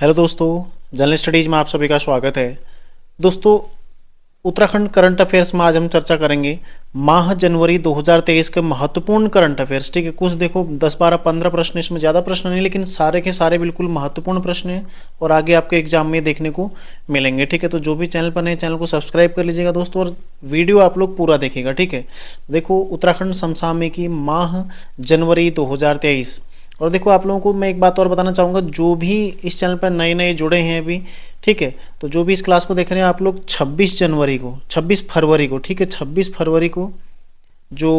Hello दोस्तों, general studies में आप सभी का स्वागत है। दोस्तों, उत्तराखंड करंट अफेयर्स में आज हम चर्चा करेंगे माह जनवरी 2023 के महत्वपूर्ण करंट अफेयर्स। ठीक है, कुछ देखो 10 12 15 प्रश्न, इसमें ज़्यादा प्रश्न नहीं, लेकिन सारे के सारे बिल्कुल महत्वपूर्ण प्रश्न हैं और आगे आपके एग्जाम में देखने को मिलेंगे। ठीक है, तो जो भी चैनल पर नए, चैनल को सब्सक्राइब कर लीजिएगा दोस्तों, और वीडियो आप लोग पूरा देखिएगा। ठीक है, देखो उत्तराखंड समसामयिकी माह जनवरी 2023। और देखो आप लोगों को मैं एक बात और बताना चाहूँगा, जो भी इस चैनल पर नए नए जुड़े हैं अभी, ठीक है, तो जो भी इस क्लास को देख रहे हैं आप लोग 26 फरवरी को, ठीक है, 26 फरवरी को जो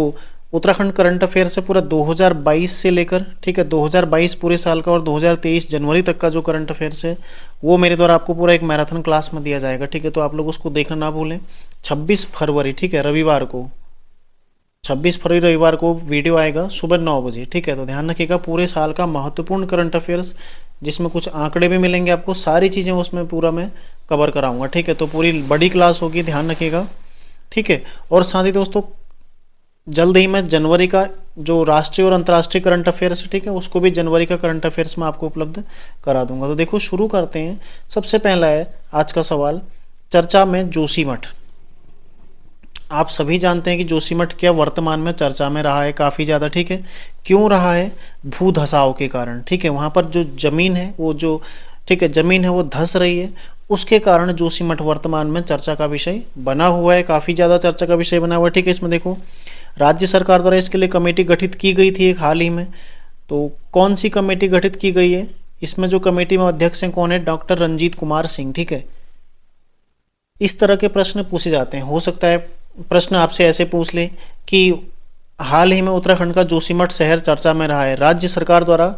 उत्तराखंड करंट अफेयर्स है पूरा 2022 से लेकर, ठीक है, 2022 पूरे साल का और 2023 जनवरी तक का जो करंट अफेयर्स है वो मेरे द्वारा आपको पूरा एक मैराथन क्लास में दिया जाएगा। ठीक है, तो आप लोग उसको देखना ना भूलें। 26 फरवरी, ठीक है, रविवार को, 26 फरवरी रविवार को वीडियो आएगा सुबह 9 बजे। ठीक है, तो ध्यान रखिएगा, पूरे साल का महत्वपूर्ण करंट अफेयर्स जिसमें कुछ आंकड़े भी मिलेंगे आपको, सारी चीज़ें उसमें पूरा मैं कवर कराऊंगा। ठीक है, तो पूरी बड़ी क्लास होगी, ध्यान रखिएगा। ठीक है, और साथ ही दोस्तों जल्द ही मैं जनवरी का जो राष्ट्रीय और अंतर्राष्ट्रीय करंट अफेयर्स, ठीक है, उसको भी जनवरी का करंट अफेयर्स में आपको उपलब्ध करा दूंगा। तो देखो शुरू करते हैं। सबसे पहला है आज का सवाल, चर्चा में जोशीमठ। आप सभी जानते हैं कि जोशीमठ क्या वर्तमान में चर्चा में रहा है काफ़ी ज़्यादा। ठीक है, क्यों रहा है? भू धसाव के कारण। ठीक है, वहाँ पर जो ज़मीन है वो जो, ठीक है, ज़मीन है वो धस रही है, उसके कारण जोशीमठ वर्तमान में चर्चा का विषय बना हुआ है, काफ़ी ज़्यादा चर्चा का विषय बना हुआ है। ठीक है, इसमें देखो राज्य सरकार द्वारा इसके लिए कमेटी गठित की गई थी एक हाल ही में। तो कौन सी कमेटी गठित की गई है? इसमें जो कमेटी में अध्यक्ष हैं कौन है? डॉक्टर रंजीत कुमार सिंह। ठीक है, इस तरह के प्रश्न पूछे जाते हैं। हो सकता है प्रश्न आपसे ऐसे पूछ ले कि हाल ही में उत्तराखंड का जोशीमठ शहर चर्चा में रहा है, राज्य सरकार द्वारा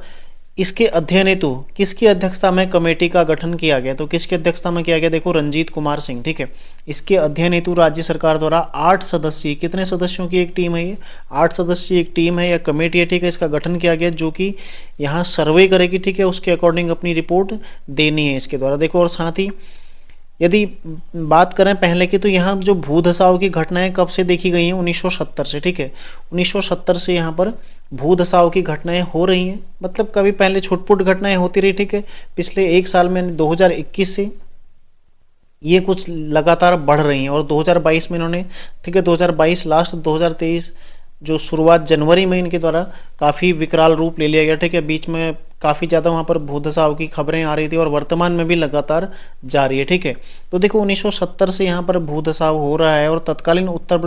इसके अध्ययन हेतु किसकी अध्यक्षता में कमेटी का गठन किया गया? तो किसकी अध्यक्षता में किया गया? देखो रंजीत कुमार सिंह। ठीक है, इसके अध्ययन हेतु राज्य सरकार द्वारा 8 सदस्यीय, कितने सदस्यों की एक टीम है ये? 8 सदस्यीय एक टीम है या कमेटी है, ठीक है, इसका गठन किया गया, जो कि यहाँ सर्वे करेगी। ठीक है, उसके अकॉर्डिंग अपनी रिपोर्ट देनी है इसके द्वारा। देखो, और साथ ही यदि बात करें पहले की, तो यहाँ जो भू धसाव की घटनाएं कब से देखी गई हैं? 1970 से। ठीक है, 1970 से यहाँ पर भू धसाव की घटनाएं हो रही हैं, मतलब कभी पहले छुटपुट घटनाएं होती रही। ठीक है, पिछले एक साल में 2021 से ये कुछ लगातार बढ़ रही हैं, और 2022 में इन्होंने, ठीक है, 2022 लास्ट, 2023 जो शुरुआत जनवरी में इनके द्वारा काफ़ी विकराल रूप ले लिया गया। ठीक है, बीच में काफ़ी ज़्यादा वहाँ पर भू धसाव की खबरें आ रही थी और वर्तमान में भी लगातार जारी है। ठीक है, तो देखो 1970 से यहाँ पर भू धसाव हो रहा है, और तत्कालीन उत्तर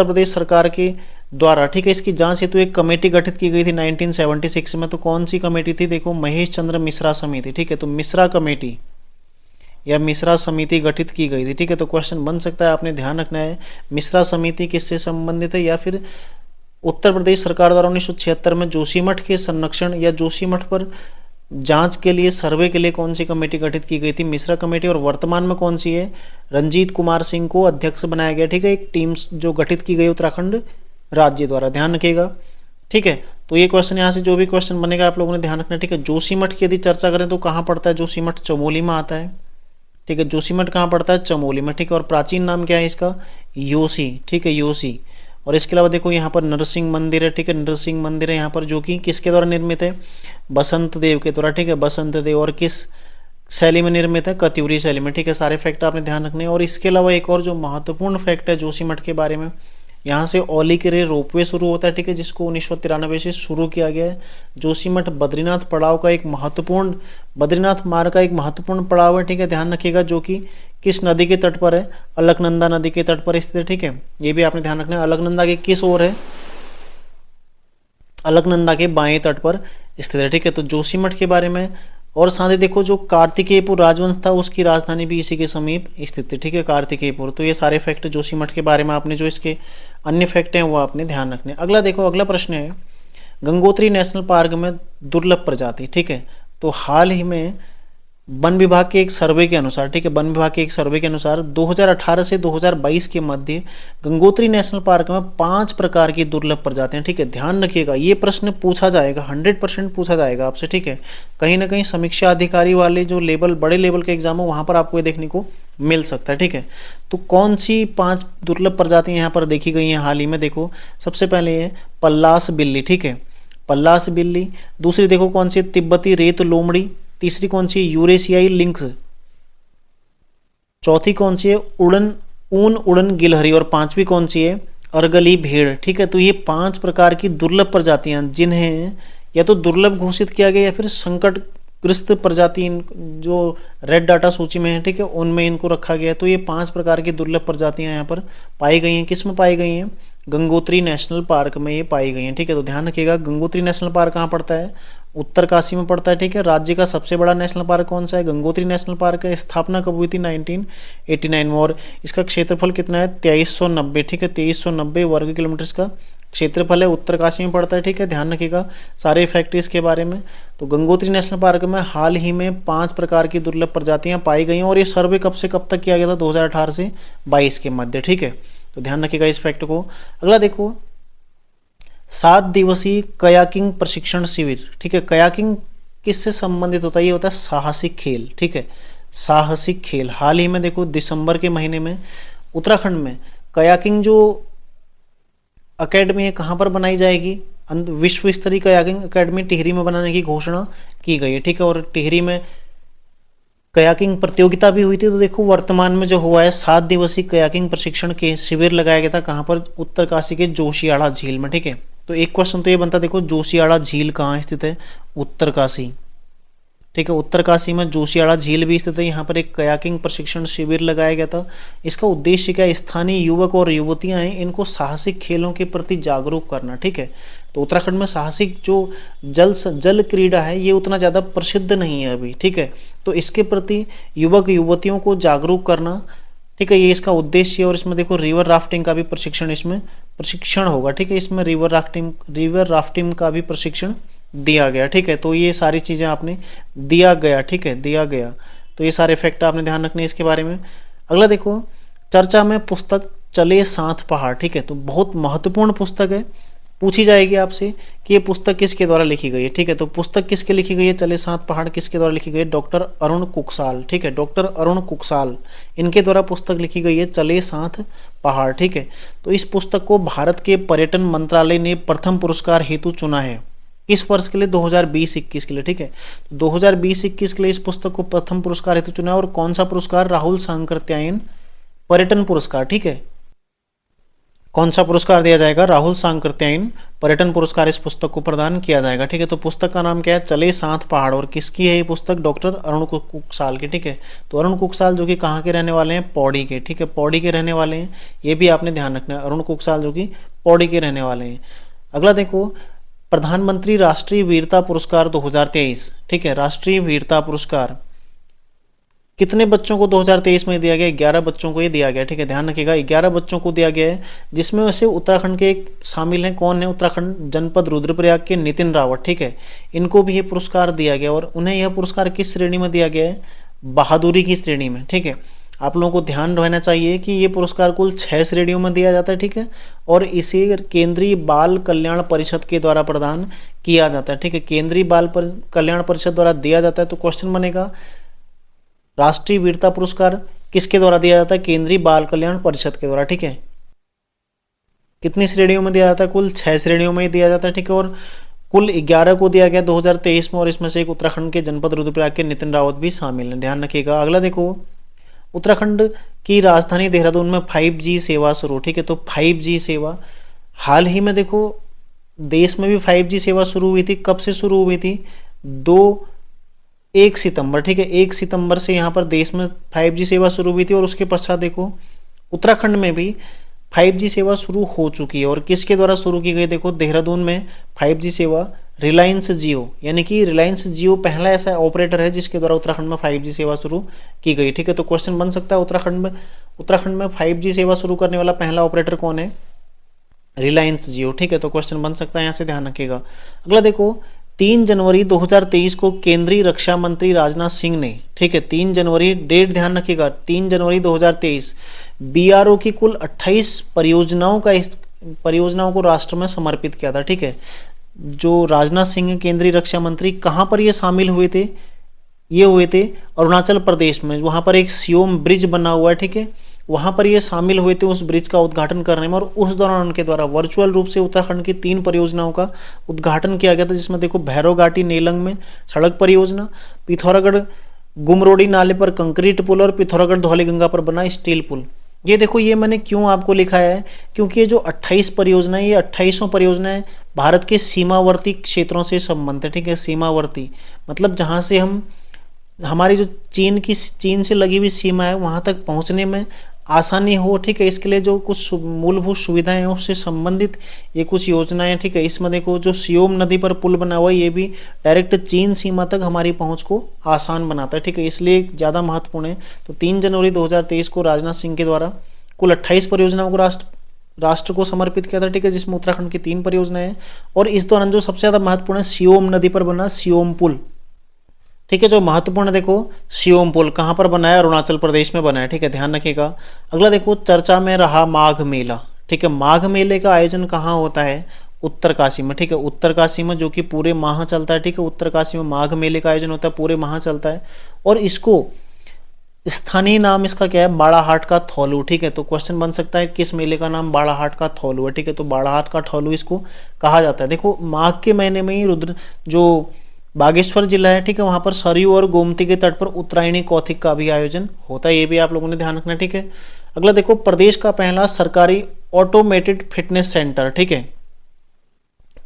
प्रदेश सरकार के द्वारा, ठीक है, इसकी जांच हेतु एक कमेटी गठित की गई थी 1976 में। तो कौन सी कमेटी थी? देखो महेश चंद्र मिश्रा समिति। ठीक है, तो मिश्रा कमेटी या मिश्रा समिति गठित की गई थी। ठीक है, तो क्वेश्चन बन सकता है, आपने ध्यान रखना है मिश्रा समिति किससे संबंधित है, या फिर उत्तर प्रदेश सरकार द्वारा 1976 में जोशीमठ के संरक्षण या जोशीमठ पर जांच के लिए, सर्वे के लिए कौन सी कमेटी गठित की गई थी? मिश्रा कमेटी। और वर्तमान में कौन सी है? रंजीत कुमार सिंह को अध्यक्ष बनाया गया। ठीक है, एक टीम जो गठित की गई उत्तराखंड राज्य द्वारा, ध्यान रखिएगा। ठीक है, तो ये क्वेश्चन, यहाँ से जो भी क्वेश्चन बनेगा आप लोगों ने ध्यान रखना है। ठीक है, जोशीमठ की यदि चर्चा करें तो कहाँ पड़ता है? जोशीमठ चमोली में आता है। ठीक है, जोशीमठ कहाँ पड़ता है? चमोली में। ठीक है, और प्राचीन नाम क्या है इसका? योशी। ठीक है, योशी। और इसके अलावा देखो यहाँ पर नरसिंह मंदिर है। ठीक है, नरसिंह मंदिर है यहाँ पर, जो कि किसके द्वारा निर्मित है? बसंत देव के द्वारा। ठीक है, बसंत देव। और किस शैली में निर्मित है? कत्यूरी शैली में। ठीक है, सारे फैक्ट आपने ध्यान रखने हैं। और इसके अलावा एक और जो महत्वपूर्ण फैक्ट है जोशीमठ के बारे में, यहाँ से औली के लिए रोपवे शुरू होता है। ठीक है, जिसको 1993 से शुरू किया गया है। जोशीमठ बद्रीनाथ पड़ाव का एक महत्वपूर्ण, बद्रीनाथ मार्ग का एक महत्वपूर्ण पड़ाव है। ठीक है, ध्यान रखिएगा, जो कि किस नदी के तट पर है? अलकनंदा नदी के तट पर स्थित है। ठीक है, ये भी आपने ध्यान रखना है। अलकनंदा के किस ओर है? अलकनंदा के बाएं तट पर स्थित है। ठीक है, तो जोशीमठ के बारे में। और साथ ही देखो जो कार्तिकेयपुर राजवंश था उसकी राजधानी भी इसी के समीप स्थित है। ठीक है, कार्तिकेयपुर। तो ये सारे फैक्ट जोशीमठ के बारे में आपने, जो इसके अन्य फैक्ट हैं वो आपने ध्यान रखने। अगला देखो, अगला प्रश्न है गंगोत्री नेशनल पार्क में दुर्लभ प्रजाति। ठीक है, तो हाल ही में वन विभाग के एक सर्वे के अनुसार, ठीक है, वन विभाग के एक सर्वे के अनुसार 2018 से 2022 के मध्य गंगोत्री नेशनल पार्क में 5 प्रकार की दुर्लभ प्रजातियां। ठीक है, ध्यान रखिएगा, ये प्रश्न पूछा जाएगा, 100% पूछा जाएगा आपसे। ठीक है, कहीं ना कहीं समीक्षा अधिकारी वाले जो लेवल, बड़े लेवल के एग्जाम हो, वहां पर आपको ये देखने को मिल सकता है। ठीक है, तो कौन सी 5 दुर्लभ प्रजातियां यहाँ पर देखी गई हैं हाल ही में? देखो सबसे पहले है पल्लास बिल्ली। ठीक है, पल्लास बिल्ली। दूसरी देखो कौन सी? तिब्बती रेत लोमड़ी। तीसरी कौन सी है, यूरेशियाई लिंक्स। चौथी कौन सी है, ऊन उड़न गिलहरी। और पांचवी कौन सी है, अर्गली भेड़। ठीक है, तो ये 5 प्रकार की दुर्लभ प्रजातियां जिन्हें या तो दुर्लभ घोषित किया गया या फिर संकटग्रस्त प्रजाति जो रेड डाटा सूची में है, ठीक है, उनमें इनको रखा गया है। तो ये 5 प्रकार की दुर्लभ प्रजातियां यहाँ पर पाई गई हैं। किस में पाई गई हैं, गंगोत्री नेशनल पार्क में ये पाई गई हैं। ठीक है, तो ध्यान रखिएगा गंगोत्री नेशनल पार्क कहाँ पड़ता है, उत्तरकाशी में पड़ता है। ठीक है, राज्य का सबसे बड़ा नेशनल पार्क कौन सा है, गंगोत्री नेशनल पार्क है। स्थापना कब हुई थी, 1989 में। और इसका क्षेत्रफल कितना है, 2390। ठीक है, 2390 वर्ग किलोमीटर का क्षेत्रफल है, उत्तरकाशी में पड़ता है। ठीक है, ध्यान रखिएगा सारे फैक्ट इसके बारे में। तो गंगोत्री नेशनल पार्क में हाल ही में 5 प्रकार की दुर्लभ प्रजातियां पाई गई हैं और ये सर्वे कब से कब तक किया गया था, 2018 से 22 के मध्य। ठीक है, तो ध्यान रखिएगा इस फैक्ट को। अगला देखो, 7 दिवसीय कयाकिंग प्रशिक्षण शिविर। ठीक है, कयाकिंग किससे संबंधित होता है, ये होता है साहसिक खेल। ठीक है, साहसिक खेल। हाल ही में देखो दिसंबर के महीने में उत्तराखंड में कयाकिंग जो अकेडमी है कहाँ पर बनाई जाएगी, विश्व स्तरीय कयाकिंग अकेडमी टिहरी में बनाने की घोषणा की गई है। ठीक है, और टिहरी में कयाकिंग प्रतियोगिता भी हुई थी। तो देखो वर्तमान में जो हुआ है 7 दिवसीय कयाकिंग प्रशिक्षण के शिविर लगाया गया था कहाँ पर, उत्तरकाशी के जोशियाड़ा झील में। ठीक है, तो एक क्वेश्चन तो ये बनता, देखो जोशियाड़ा झील कहाँ स्थित है, उत्तरकाशी। ठीक है, उत्तरकाशी में जोशियाड़ा झील भी स्थित है। यहाँ पर एक कयाकिंग प्रशिक्षण शिविर लगाया गया था। इसका उद्देश्य क्या है, स्थानीय युवक और युवतियां हैं इनको साहसिक खेलों के प्रति जागरूक करना। ठीक है, तो उत्तराखंड में साहसिक जो जल क्रीड़ा है ये उतना ज़्यादा प्रसिद्ध नहीं है अभी। ठीक है, तो इसके प्रति युवक युवतियों को जागरूक करना, ठीक है, ये इसका उद्देश्य है। और इसमें देखो रिवर राफ्टिंग का भी प्रशिक्षण होगा। ठीक है, इसमें रिवर राफ्टिंग का भी प्रशिक्षण दिया गया। ठीक है, तो ये सारी चीज़ें आपने दिया गया। ठीक है, दिया गया, तो ये सारे फैक्ट आपने ध्यान रखने इसके बारे में। अगला देखो, चर्चा में पुस्तक चले साथ पहाड़। ठीक है, तो बहुत महत्वपूर्ण पुस्तक है, पूछी जाएगी आपसे कि ये पुस्तक किसके द्वारा लिखी गई है। ठीक है, तो पुस्तक किसके लिखी गई है, चले साथ पहाड़ किसके द्वारा लिखी गई है, डॉक्टर अरुण कुकसाल। ठीक है, डॉक्टर अरुण कुकसाल इनके द्वारा पुस्तक लिखी गई है चले साथ पहाड़। ठीक है, तो इस पुस्तक को भारत के पर्यटन मंत्रालय ने प्रथम पुरस्कार हेतु चुना है। किस वर्ष के लिए, 2020-21 के लिए। ठीक है, 2020-21 के लिए इस पुस्तक को प्रथम पुरस्कार हेतु चुना है। और कौन सा पुरस्कार, राहुल सांकृत्यायन पर्यटन पुरस्कार। ठीक है, कौन सा पुरस्कार दिया जाएगा, राहुल सांकृत्यायन पर्यटन पुरस्कार इस पुस्तक को प्रदान किया जाएगा। ठीक है, तो पुस्तक का नाम क्या है, चले साथ पहाड़। और किसकी है ये पुस्तक, डॉक्टर अरुण कुकसाल की। ठीक है, तो अरुण कुकसाल जो कि कहाँ के रहने वाले हैं, पौड़ी के। ठीक है, पौड़ी के रहने वाले हैं, ये भी आपने ध्यान रखना है, अरुण कुकसाल जो कि पौड़ी के रहने वाले हैं। अगला देखो, प्रधानमंत्री राष्ट्रीय वीरता पुरस्कार 2023। ठीक है, राष्ट्रीय वीरता पुरस्कार कितने बच्चों को 2023 में दिया गया, 11 बच्चों को ये दिया गया। ठीक है, ध्यान रखिएगा 11 बच्चों को दिया गया है, जिसमें वैसे उत्तराखंड के एक शामिल हैं। कौन है, उत्तराखंड जनपद रुद्रप्रयाग के नितिन रावत। ठीक है, इनको भी ये पुरस्कार दिया गया और उन्हें यह पुरस्कार किस श्रेणी में दिया गया है, बहादुरी की श्रेणी में। ठीक है, आप लोगों को ध्यान रहना चाहिए कि ये पुरस्कार कुल 6 श्रेणियों में दिया जाता है। ठीक है, और इसे केंद्रीय बाल कल्याण परिषद के द्वारा प्रदान किया जाता है। ठीक है, केंद्रीय बाल कल्याण परिषद द्वारा दिया जाता है। तो क्वेश्चन बनेगा, राष्ट्रीय वीरता पुरस्कार किसके द्वारा दिया जाता है, केंद्रीय बाल कल्याण परिषद के द्वारा। ठीक है, कितनी श्रेणियों में दिया जाता है, कुल 6 श्रेणियों में दिया जाता है। ठीक है, और कुल 11 को दिया गया 2023 में, और इसमें से एक उत्तराखंड के जनपद रुद्रप्रयाग के नितिन रावत भी शामिल हैं, ध्यान रखिएगा। अगला देखो, उत्तराखंड की राजधानी देहरादून में 5G सेवा शुरू। ठीक है, तो 5G सेवा हाल ही में देखो देश में भी 5G सेवा शुरू हुई थी। कब से शुरू हुई थी, 1 सितंबर। ठीक है, 1 सितंबर से यहाँ पर देश में 5G सेवा शुरू हुई थी। और उसके पश्चात देखो उत्तराखंड में भी 5G सेवा शुरू हो चुकी है। और किसके द्वारा शुरू की गई, देखो देहरादून में 5G सेवा रिलायंस जियो, यानी कि रिलायंस जियो पहला ऐसा ऑपरेटर है जिसके द्वारा उत्तराखंड में 5G सेवा शुरू की गई। ठीक है, तो क्वेश्चन बन सकता है, उत्तराखंड में 5G सेवा शुरू करने वाला पहला ऑपरेटर कौन है, रिलायंस जियो। ठीक है, तो क्वेश्चन बन सकता है, यहाँ से ध्यान रखिएगा। अगला देखो, 3 जनवरी 2023 को केंद्रीय रक्षा मंत्री राजनाथ सिंह ने, ठीक है 3 जनवरी, डेट ध्यान रखिएगा, 3 जनवरी 2023 BRO की कुल 28 परियोजनाओं को राष्ट्र में समर्पित किया था। ठीक है, जो राजनाथ सिंह केंद्रीय रक्षा मंत्री, कहाँ पर ये शामिल हुए थे, ये हुए थे अरुणाचल प्रदेश में, वहाँ पर एक सियोम ब्रिज बना हुआ है। ठीक है, वहाँ पर ये शामिल हुए थे उस ब्रिज का उद्घाटन करने में। और उस दौरान उनके द्वारा वर्चुअल रूप से उत्तराखंड की 3 परियोजनाओं का उद्घाटन किया गया था, जिसमें देखो भैरव घाटी नेलंग में सड़क परियोजना, पिथौरागढ़ गुमरोड़ी नाले पर कंक्रीट पुल और पिथौरागढ़ धौलीगंगा पर बना स्टील पुल। ये देखो, ये मैंने क्यों आपको लिखा है, क्योंकि ये जो 28 परियोजनाएं, ये 28 परियोजनाएं भारत के सीमावर्ती क्षेत्रों से संबंधित है। ठीक है, सीमावर्ती मतलब जहाँ से हम, हमारी जो चीन से लगी हुई सीमा है वहाँ तक पहुँचने में आसानी हो। ठीक है, इसके लिए जो कुछ मूलभूत सुविधाएं हैं उससे संबंधित ये कुछ योजनाएं। ठीक है, इसमें देखो जो सियोम नदी पर पुल बना हुआ है, ये भी डायरेक्ट चीन सीमा तक हमारी पहुंच को आसान बनाता है। ठीक है, इसलिए ज़्यादा महत्वपूर्ण है। तो 3 जनवरी 2023 को राजनाथ सिंह के द्वारा कुल 28 परियोजनाओं को राष्ट्र को समर्पित किया था। ठीक है, जिसमें उत्तराखंड की 3 परियोजनाएं हैं। और इस दौरान जो सबसे ज़्यादा महत्वपूर्ण है, सियोम नदी पर बना सियोम पुल। ठीक है, जो महत्वपूर्ण है देखो, सियोम पुल कहाँ पर बना है, अरुणाचल प्रदेश में बना है। ठीक है, ध्यान रखिएगा। अगला देखो, चर्चा में रहा माघ मेला। ठीक है, माघ मेले का आयोजन कहाँ होता है, उत्तरकाशी में। ठीक है, उत्तरकाशी में, जो कि पूरे माह चलता है। ठीक है, उत्तरकाशी में माघ मेले का आयोजन होता है, पूरे माह चलता है। और इसको स्थानीय नाम इसका क्या है, बाड़ाहाट का थौलू। ठीक है, तो क्वेश्चन बन सकता है किस मेले का नाम बाड़ाहाट का थौलू है। ठीक है, तो बाड़ाहाट का थौलू इसको कहा जाता है। देखो, माघ के महीने में ही रुद्र जो बागेश्वर जिला है, ठीक है, वहाँ पर सरयू और गोमती के तट पर उत्तरायणी कौथिक का भी आयोजन होता है। ये भी आप लोगों ने ध्यान रखना। ठीक है, अगला देखो, प्रदेश का पहला सरकारी ऑटोमेटेड फिटनेस सेंटर। ठीक है,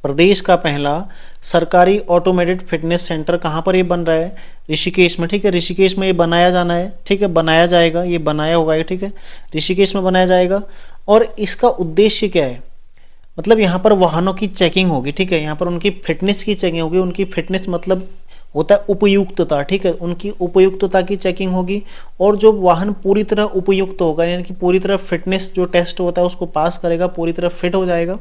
प्रदेश का पहला सरकारी ऑटोमेटेड फिटनेस सेंटर कहाँ पर ये बन रहा है, ऋषिकेश में। ठीक है, ऋषिकेश में ये बनाया जाना है। ठीक है, बनाया जाएगा, ये बनाया होगा। ठीक है, ऋषिकेश में बनाया जाएगा। और इसका उद्देश्य क्या है, मतलब यहाँ पर वाहनों की चेकिंग होगी। ठीक है, यहाँ पर उनकी फिटनेस की चेकिंग होगी। उनकी फिटनेस मतलब होता है उपयुक्तता। ठीक है, उनकी उपयुक्तता की चेकिंग होगी। और जो वाहन पूरी तरह उपयुक्त होगा, यानी कि पूरी तरह फिटनेस जो टेस्ट होता है उसको पास करेगा, पूरी तरह फिट हो जाएगा,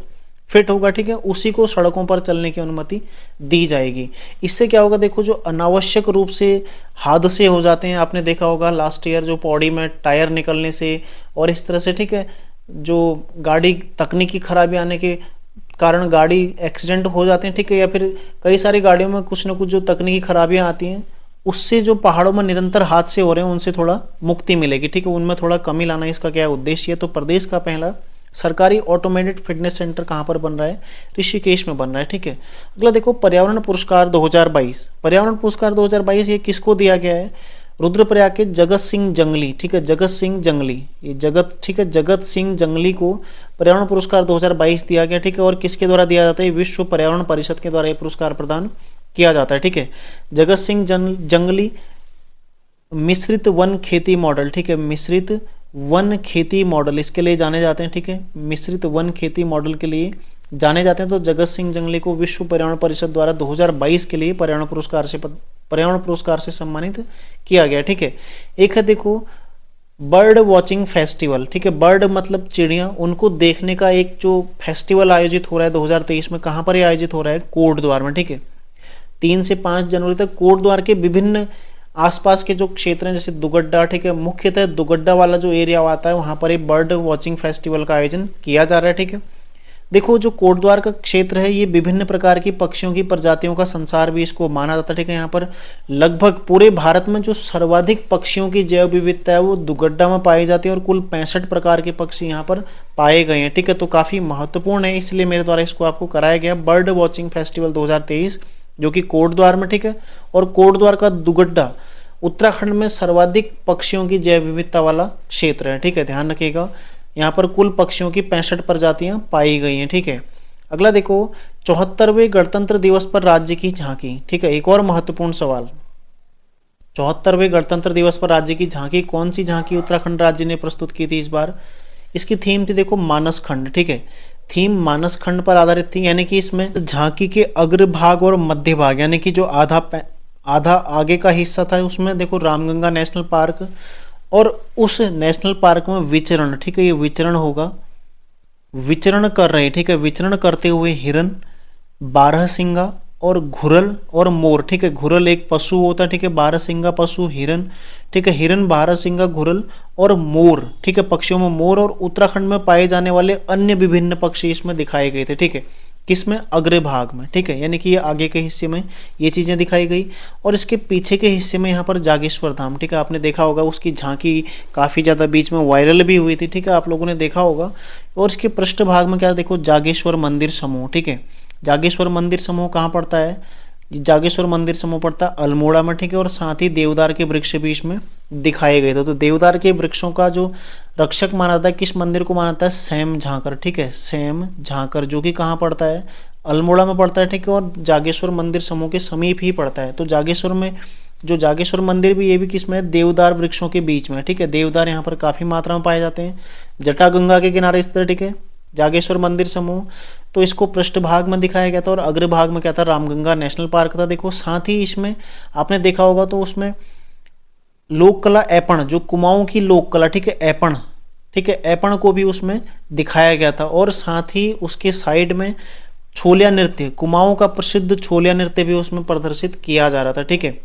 फिट होगा। ठीक है, उसी को सड़कों पर चलने की अनुमति दी जाएगी। इससे क्या होगा, देखो, जो अनावश्यक रूप से हादसे हो जाते हैं, आपने देखा होगा लास्ट ईयर जो पौड़ी में टायर निकलने से और इस तरह से, ठीक है, जो गाड़ी तकनीकी खराबी आने के कारण गाड़ी एक्सीडेंट हो जाते हैं। ठीक है, या फिर कई सारी गाड़ियों में कुछ ना कुछ जो तकनीकी खराबियां आती हैं, उससे जो पहाड़ों में निरंतर हादसे हो रहे हैं उनसे थोड़ा मुक्ति मिलेगी। ठीक है, उनमें थोड़ा कमी लाना इसका क्या उद्देश्य है। तो प्रदेश का पहला सरकारी ऑटोमेटेड फिटनेस सेंटर कहाँ पर बन रहा है, ऋषिकेश में बन रहा है। ठीक है, अगला देखो, पर्यावरण पुरस्कार 2022। पर्यावरण पुरस्कार 2022 ये किसको दिया गया है, रुद्रप्रयाग के जगत सिंह जंगली। ठीक है, जगत सिंह जंगली, ये जगत, ठीक है, जगत सिंह जंगली को पर्यावरण पुरस्कार 2022 दिया गया। ठीक है, और किसके द्वारा दिया जाता है, विश्व पर्यावरण परिषद के द्वारा ये पुरस्कार प्रदान किया जाता है। ठीक है, जगत सिंह जंगली मिश्रित वन खेती मॉडल। ठीक है, मिश्रित वन खेती मॉडल इसके लिए जाने जाते हैं। ठीक है, मिश्रित वन खेती मॉडल के लिए जाने जाते हैं। तो जगत सिंह जंगली को विश्व पर्यावरण परिषद द्वारा 2022 के लिए पर्यावरण पुरस्कार से सम्मानित किया गया। ठीक है, एक है देखो, बर्ड वॉचिंग फेस्टिवल। ठीक है, बर्ड मतलब चिड़िया, उनको देखने का एक जो फेस्टिवल आयोजित हो रहा है 2023 में, कहाँ पर ये आयोजित हो रहा है, कोटद्वार में। ठीक है, 3 से 5 जनवरी तक कोटद्वार के विभिन्न आसपास के जो क्षेत्र हैं, जैसे दुगड्डा, ठीक है, मुख्यतः दुगड्डा वाला जो एरिया आता है वहाँ पर एक बर्ड वॉचिंग फेस्टिवल का आयोजन किया जा रहा है। ठीक है, देखो, जो कोटद्वार का क्षेत्र है ये विभिन्न प्रकार की पक्षियों की प्रजातियों का संसार भी इसको माना जाता है। ठीक है, यहाँ पर लगभग पूरे भारत में जो सर्वाधिक पक्षियों की जैव विविधता है वो दुगड्डा में पाई जाती है और कुल 65 प्रकार के पक्षी यहाँ पर पाए गए हैं। ठीक है, तो काफ़ी महत्वपूर्ण है, इसलिए मेरे द्वारा इसको आपको कराया गया बर्ड वॉचिंग फेस्टिवल 2023, जो कि कोटद्वार में। ठीक है, और कोटद्वार का दुगड्डा उत्तराखंड में सर्वाधिक पक्षियों की जैव विविधता वाला क्षेत्र है। ठीक है, ध्यान रखिएगा, यहाँ पर कुल पक्षियों की 65 प्रजातियां पाई गई हैं। ठीक है, अगला देखो, 74वें गणतंत्र दिवस पर राज्य की झांकी। ठीक है, एक और महत्वपूर्ण सवाल, 74वें गणतंत्र दिवस पर राज्य की झांकी, कौन सी झांकी उत्तराखंड राज्य ने प्रस्तुत की थी इस बार, इसकी थीम थी देखो मानस खंड। ठीक है, थीम मानस खंड पर आधारित थी, यानी कि इसमें झांकी के अग्रभाग और मध्य भाग, यानी कि जो आधा आगे का हिस्सा था उसमें देखो रामगंगा नेशनल पार्क, और उस नेशनल पार्क में विचरण, ठीक है, ये विचरण होगा, विचरण कर रहे, ठीक है, विचरण करते हुए हिरन, बारहसिंगा और घुरल और मोर। ठीक है, घुरल एक पशु होता है। ठीक है, बारहसिंगा पशु, हिरन, ठीक है, हिरन, बारहसिंगा, घुरल और मोर। ठीक है, पक्षियों में मोर और उत्तराखंड में पाए जाने वाले अन्य विभिन्न पक्षी इसमें दिखाए गए थे। ठीक है, किसमें, अग्रभाग में। ठीक है, यानी कि ये आगे के हिस्से में ये चीज़ें दिखाई गई, और इसके पीछे के हिस्से में यहाँ पर जागेश्वर धाम। ठीक है, आपने देखा होगा उसकी झांकी काफ़ी ज़्यादा बीच में वायरल भी हुई थी। ठीक है, आप लोगों ने देखा होगा। और इसके पृष्ठभाग में क्या देखो, जागेश्वर मंदिर समूह। ठीक है, जागेश्वर मंदिर समूह कहाँ पड़ता है, जागेश्वर मंदिर समूह पड़ता है अल्मोड़ा में, ठीक है। और साथ ही देवदार के वृक्ष भी इसमें दिखाए गए थे। तो देवदार के वृक्षों का जो रक्षक माना जाता है, किस मंदिर को माना जाता है, सैम झांकर, ठीक है, सैम झांकर, जो कि कहाँ पड़ता है, अल्मोड़ा में पड़ता है, ठीक है। और जागेश्वर मंदिर समूह के समीप ही पड़ता है। तो जागेश्वर में जो जागेश्वर मंदिर भी, ये भी किसमें है, देवदार वृक्षों के बीच में, ठीक है। देवदार यहाँ पर काफी मात्रा में पाए जाते हैं। जटागंगा के किनारे स्थित है, ठीक है, जागेश्वर मंदिर समूह। तो इसको पृष्ठभाग में दिखाया गया था और अग्रभाग में क्या था, रामगंगा नेशनल पार्क था। देखो साथ ही इसमें आपने देखा होगा तो उसमें लोक कला ऐपण, जो कुमाऊं की लोक कला, ठीक है, ऐपण, ठीक है, ऐपण को भी उसमें दिखाया गया था। और साथ ही उसके साइड में छोलिया नृत्य, कुमाऊं का प्रसिद्ध छोलिया नृत्य भी उसमें प्रदर्शित किया जा रहा था, ठीक है।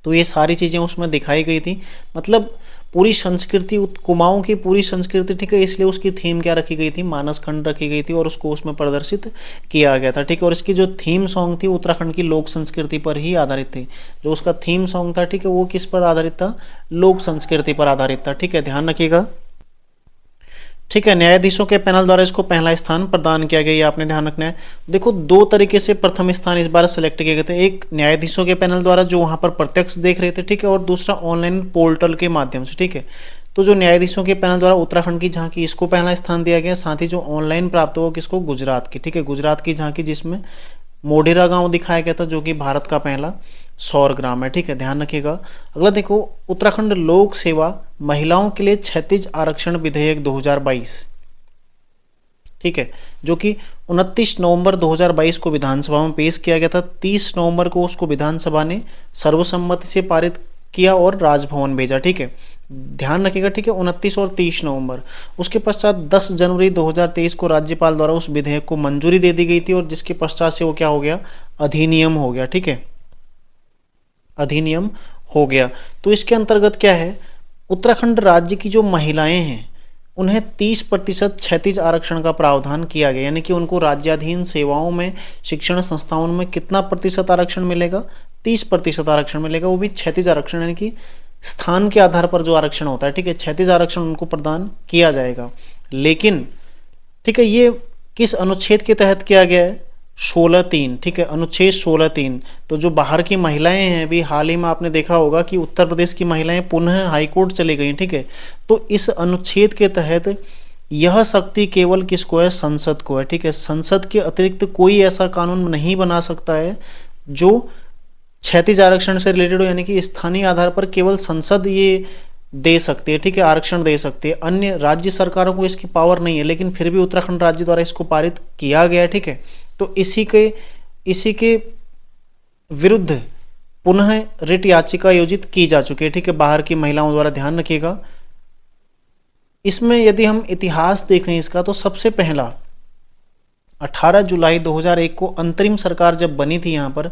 तो ये सारी चीजें उसमें दिखाई गई थी। मतलब पूरी संस्कृति, कुमाऊं की पूरी संस्कृति, ठीक है, इसलिए उसकी थीम क्या रखी गई थी, मानस खंड रखी गई थी और उसको उसमें प्रदर्शित किया गया था, ठीक है। और इसकी जो थीम सॉन्ग थी उत्तराखंड की लोक संस्कृति पर ही आधारित थी। जो उसका थीम सॉन्ग था, ठीक है, वो किस पर आधारित था, लोक संस्कृति पर आधारित था, ठीक है, ध्यान रखिएगा, ठीक है। न्यायाधीशों के पैनल द्वारा इसको पहला स्थान प्रदान किया गया, ये आपने ध्यान रखना है। देखो दो तरीके से प्रथम स्थान इस बार सेलेक्ट किए गए थे, एक न्यायाधीशों के पैनल द्वारा जो वहां पर प्रत्यक्ष देख रहे थे, ठीक है, और दूसरा ऑनलाइन पोर्टल के माध्यम से, ठीक है। तो जो न्यायाधीशों के पैनल द्वारा उत्तराखंड की झांकी, इसको पहला स्थान दिया गया। साथ ही जो ऑनलाइन प्राप्त हुआ किसको, गुजरात की, ठीक है, गुजरात की झांकी, जिसमें मोढेरा गांव दिखाया गया था, जो कि भारत का पहला सौर ग्राम है, ठीक है, ध्यान रखिएगा। अगला देखो, उत्तराखंड लोक सेवा महिलाओं के लिए क्षैतिज आरक्षण विधेयक 2022, ठीक है, जो कि 29 नवंबर 2022 को विधानसभा में पेश किया गया था। 30 नवंबर को उसको विधानसभा ने सर्वसम्मति से पारित किया और राजभवन भेजा, ठीक है, ध्यान रखिएगा, ठीक है, 29 और 30 नवंबर। उसके पश्चात 10 जनवरी 2023 को राज्यपाल द्वारा उस विधेयक को मंजूरी दे दी गई थी और जिसके पश्चात से वो क्या हो गया, अधिनियम हो गया, ठीक है, अधिनियम हो गया। तो इसके अंतर्गत क्या है, उत्तराखंड राज्य की जो महिलाएं हैं उन्हें 30% क्षैतिज आरक्षण का प्रावधान किया गया, यानी कि उनको राज्याधीन सेवाओं में, शिक्षण संस्थाओं में कितना प्रतिशत आरक्षण मिलेगा, 30% आरक्षण मिलेगा, वो भी क्षैतिज आरक्षण, यानी कि स्थान के आधार पर जो आरक्षण होता है, ठीक है, क्षैतिज आरक्षण उनको प्रदान किया जाएगा। लेकिन ठीक है, ये किस अनुच्छेद के तहत किया गया है, 16(3), ठीक है, अनुच्छेद 16(3). तो जो बाहर की महिलाएं हैं, अभी हाल ही में आपने देखा होगा कि उत्तर प्रदेश की महिलाएं पुनः हाईकोर्ट चली गई, ठीक है। तो इस अनुच्छेद के तहत यह शक्ति केवल किसको है, संसद को है, ठीक है। संसद के अतिरिक्त कोई ऐसा कानून नहीं बना सकता है जो क्षैतिज आरक्षण से रिलेटेड हो, यानी कि स्थानीय आधार पर केवल संसद ये दे सकती है, ठीक है, आरक्षण दे सकती है। अन्य राज्य सरकारों को इसकी पावर नहीं है, लेकिन फिर भी उत्तराखंड राज्य द्वारा इसको पारित किया गया, ठीक है। तो इसी के विरुद्ध पुनः रिट याचिका आयोजित की जा चुकी है, ठीक है, बाहर की महिलाओं द्वारा, ध्यान रखिएगा। इसमें यदि हम इतिहास देखें इसका, तो सबसे पहला 18 जुलाई 2001 को अंतरिम सरकार जब बनी थी यहाँ पर,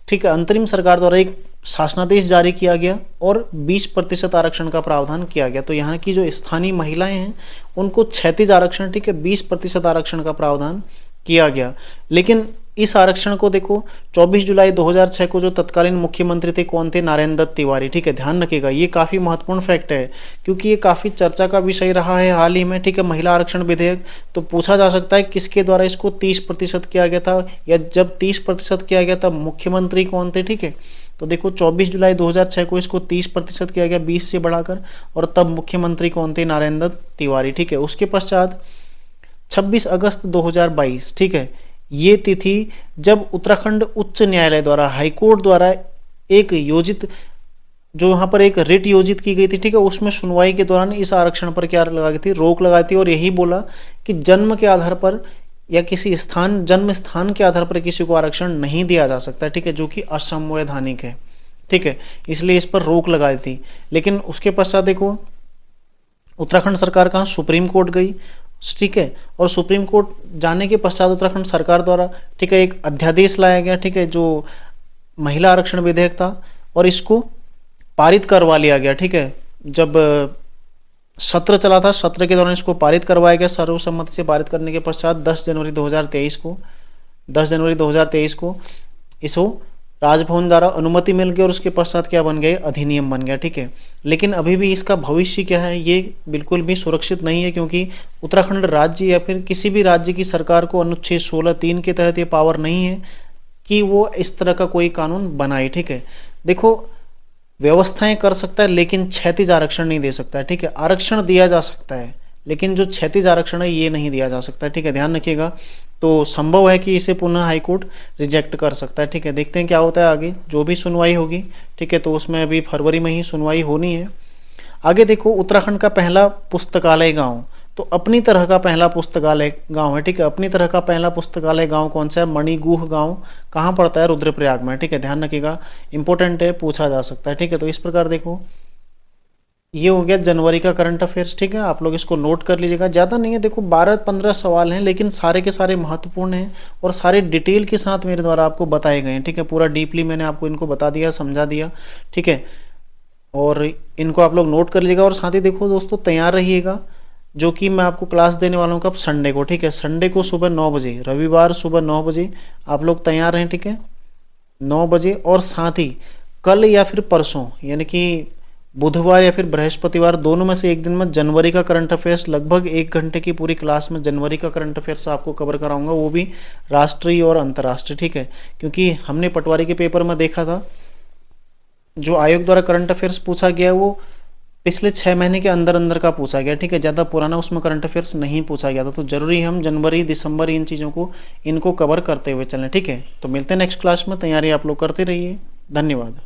ठीक है, अंतरिम सरकार द्वारा एक शासनादेश जारी किया गया और 20% आरक्षण का प्रावधान किया गया। तो यहाँ की जो स्थानीय महिलाएं हैं उनको क्षैतिज आरक्षण, ठीक है, 20% आरक्षण का प्रावधान किया गया। लेकिन इस आरक्षण को देखो 24 जुलाई 2006 को जो तत्कालीन मुख्यमंत्री थे कौन थे, नारायण दत्त तिवारी, ठीक है, ध्यान रखिएगा, ये काफ़ी महत्वपूर्ण फैक्ट है क्योंकि ये काफ़ी चर्चा का विषय रहा है हाल ही में, ठीक है, महिला आरक्षण विधेयक। तो पूछा जा सकता है किसके द्वारा इसको 30% किया गया था, या जब 30% किया गया तब मुख्यमंत्री कौन थे, ठीक है। तो देखो 24 जुलाई 2006 को इसको 30% किया गया 20 से बढ़ाकर, और तब मुख्यमंत्री कौन थे, नारायण दत्त तिवारी, ठीक है। उसके पश्चात 26 अगस्त 2022, ठीक है, ये तिथि जब उत्तराखंड उच्च न्यायालय द्वारा, हाईकोर्ट द्वारा एक योजित, जो यहाँ पर एक रिट योजित की गई थी, ठीक है, उसमें सुनवाई के दौरान इस आरक्षण पर क्या लगाई थी, रोक लगाई थी, और यही बोला कि जन्म के आधार पर या किसी स्थान, जन्म स्थान के आधार पर किसी को आरक्षण नहीं दिया जा सकता, ठीक है, जो कि असंवैधानिक है, ठीक है, इसलिए इस पर रोक लगाई थी। लेकिन उसके पश्चात देखो उत्तराखंड सरकार कहाँ, सुप्रीम कोर्ट गई, ठीक है, और सुप्रीम कोर्ट जाने के पश्चात उत्तराखंड सरकार द्वारा, ठीक है, एक अध्यादेश लाया गया, ठीक है, जो महिला आरक्षण विधेयक था, और इसको पारित करवा लिया गया, ठीक है। जब सत्र चला था, सत्र के दौरान इसको पारित करवाया गया सर्वसम्मति से। पारित करने के पश्चात 10 जनवरी 2023 को इसको राजभवन द्वारा अनुमति मिल गई और उसके पश्चात क्या बन गया, अधिनियम बन गया, ठीक है। लेकिन अभी भी इसका भविष्य क्या है, ये बिल्कुल भी सुरक्षित नहीं है, क्योंकि उत्तराखंड राज्य या फिर किसी भी राज्य की सरकार को अनुच्छेद 16(3) के तहत ये पावर नहीं है कि वो इस तरह का कोई कानून बनाए। ठीक है, देखो व्यवस्थाएं कर सकता है लेकिन क्षैतिज आरक्षण नहीं दे सकता है। ठीक है, आरक्षण दिया जा सकता है लेकिन जो क्षैतिज आरक्षण है ये नहीं दिया जा सकता है। ठीक है, ध्यान रखिएगा। तो संभव है कि इसे पुनः हाईकोर्ट रिजेक्ट कर सकता है। ठीक है, देखते हैं क्या होता है आगे, जो भी सुनवाई होगी। ठीक है, तो उसमें अभी फरवरी में ही सुनवाई होनी है। आगे देखो, उत्तराखंड का पहला पुस्तकालय गांव, तो अपनी तरह का पहला पुस्तकालय गांव है। ठीक है, अपनी तरह का पहला पुस्तकालय गांव कौन सा है? मणिगुह गांव। कहाँ पड़ता है? रुद्रप्रयाग में। ठीक है, ध्यान रखिएगा, इंपॉर्टेंट है, पूछा जा सकता है। ठीक है, तो इस प्रकार देखो, ये हो गया जनवरी का करंट अफेयर्स। ठीक है, आप लोग इसको नोट कर लीजिएगा, ज़्यादा नहीं है, देखो 12-15 सवाल हैं लेकिन सारे के सारे महत्वपूर्ण हैं और सारे डिटेल के साथ मेरे द्वारा आपको बताए गए हैं। ठीक है, पूरा डीपली मैंने आपको इनको बता दिया, समझा दिया। ठीक है, और इनको आप लोग नोट कर लीजिएगा और साथ ही देखो दोस्तों, तैयार रहिएगा, जो कि मैं आपको क्लास देने वाला हूँ कब? संडे को। ठीक है, संडे को सुबह 9 बजे, रविवार सुबह 9 बजे आप लोग तैयार रहें। ठीक है, 9 बजे। और साथ ही कल या फिर परसों, यानी कि बुधवार या फिर बृहस्पतिवार, दोनों में से एक दिन में जनवरी का करंट अफेयर्स लगभग 1 घंटे की पूरी क्लास में जनवरी का करंट अफेयर्स आपको कवर कराऊंगा, वो भी राष्ट्रीय और अंतर्राष्ट्रीय। ठीक है, क्योंकि हमने पटवारी के पेपर में देखा था, जो आयोग द्वारा करंट अफेयर्स पूछा गया वो पिछले 6 महीने के अंदर अंदर का पूछा गया। ठीक है, ज़्यादा पुराना उसमें करंट अफेयर्स नहीं पूछा गया था, तो जरूरी है हम जनवरी दिसंबर इन चीज़ों को इनको कवर करते हुए चलें। ठीक है, तो मिलते हैं नेक्स्ट क्लास में, तैयारी आप लोग करते रहिए। धन्यवाद।